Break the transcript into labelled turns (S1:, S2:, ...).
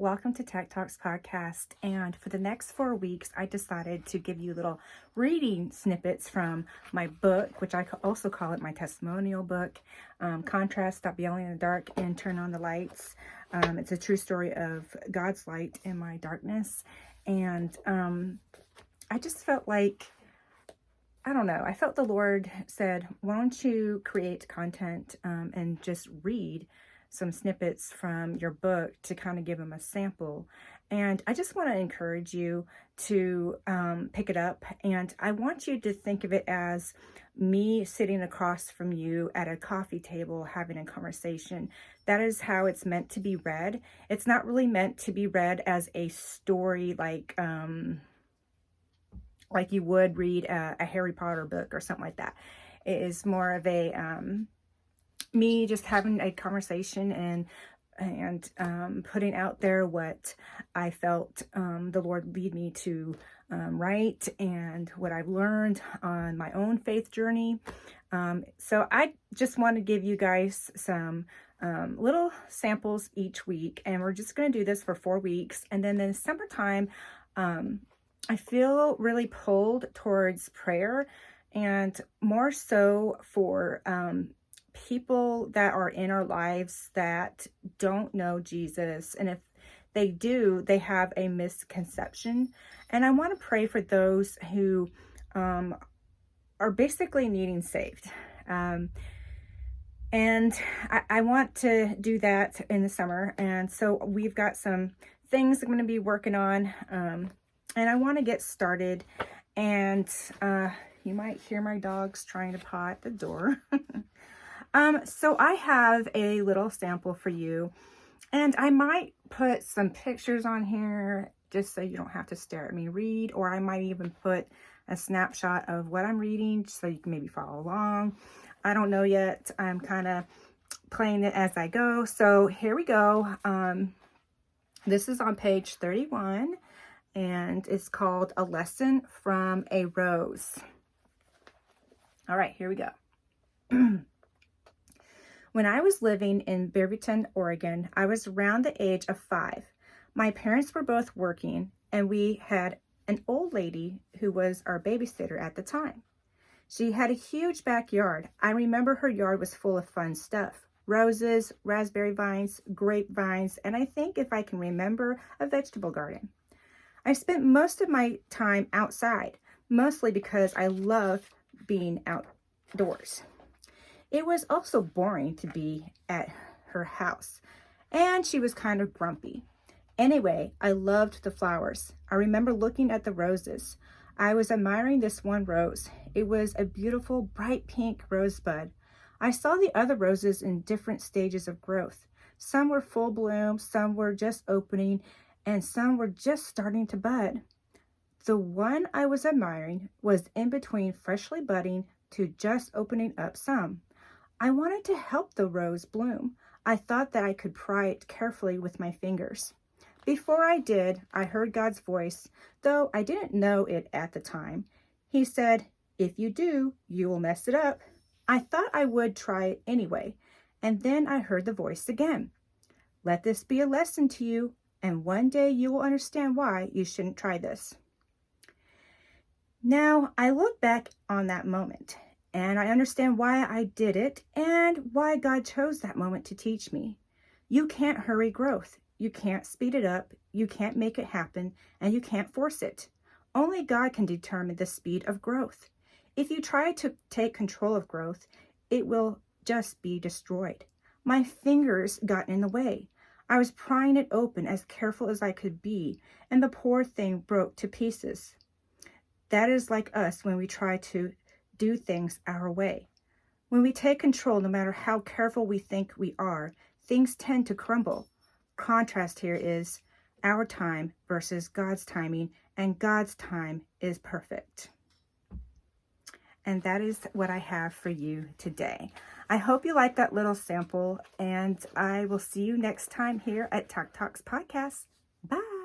S1: welcome to Thek-talks podcast. And for the next 4 weeks, I decided to give you little reading snippets from my book, which I also call it my testimonial book, Contrast, Stop Yelling in the Dark, and Turn on the Lights. It's a true story of God's light in my darkness. And I just felt like, I don't know, I felt the Lord said, why don't you create content and just read some snippets from your book to kind of give them a sample. And I just want to encourage you to pick it up. And I want you to think of it as me sitting across from you at a coffee table having a conversation. That is how it's meant to be read. It's not really meant to be read as a story like you would read a Harry Potter book or something like that. It is more of a me just having a conversation and putting out there what I felt the Lord lead me to write and what I've learned on my own faith journey. So I just want to give you guys some little samples each week, and we're just going to do this for 4 weeks. And then in summertime, I feel really pulled towards prayer, and more so for people that are in our lives that don't know Jesus. And if they do, they have a misconception. And I want to pray for those who are basically needing saved. And I want to do that in the summer. And so we've got some things I'm going to be working on. And I want to get started. And you might hear my dogs trying to paw at the door. So I have a little sample for you, and I might put some pictures on here just so you don't have to stare at me read, or I might even put a snapshot of what I'm reading so you can maybe follow along. I don't know yet. I'm kind of playing it as I go. So here we go. This is on page 31, and it's called A Lesson from a Rose. All right, here we go. When I was living in Beaverton, Oregon, I was around the age of 5. My parents were both working, and we had an old lady who was our babysitter at the time. She had a huge backyard. I remember her yard was full of fun stuff. Roses, raspberry vines, grapevines, and I think, if I can remember, a vegetable garden. I spent most of my time outside, mostly because I love being outdoors. It was also boring to be at her house, and she was kind of grumpy. Anyway, I loved the flowers. I remember looking at the roses. I was admiring this one rose. It was a beautiful, bright pink rosebud. I saw the other roses in different stages of growth. Some were full bloom, some were just opening, and some were just starting to bud. The one I was admiring was in between freshly budding to just opening up some. I wanted to help the rose bloom. I thought that I could pry it carefully with my fingers. Before I did, I heard God's voice, though I didn't know it at the time. He said, "If you do, you will mess it up." I thought I would try it anyway, and then I heard the voice again. "Let this be a lesson to you, and one day you will understand why you shouldn't try this." Now, I look back on that moment, and I understand why I did it and why God chose that moment to teach me. You can't hurry growth. You can't speed it up. You can't make it happen, and you can't force it. Only God can determine the speed of growth. If you try to take control of growth, it will just be destroyed. My fingers got in the way. I was prying it open as careful as I could be, and the poor thing broke to pieces. That is like us when we try to do things our way. When we take control, no matter how careful we think we are, things tend to crumble. Contrast here is our time versus God's timing, and God's time is perfect. And that is what I have for you today. I hope you like that little sample, and I will see you next time here at Thek-talks Podcast. Bye.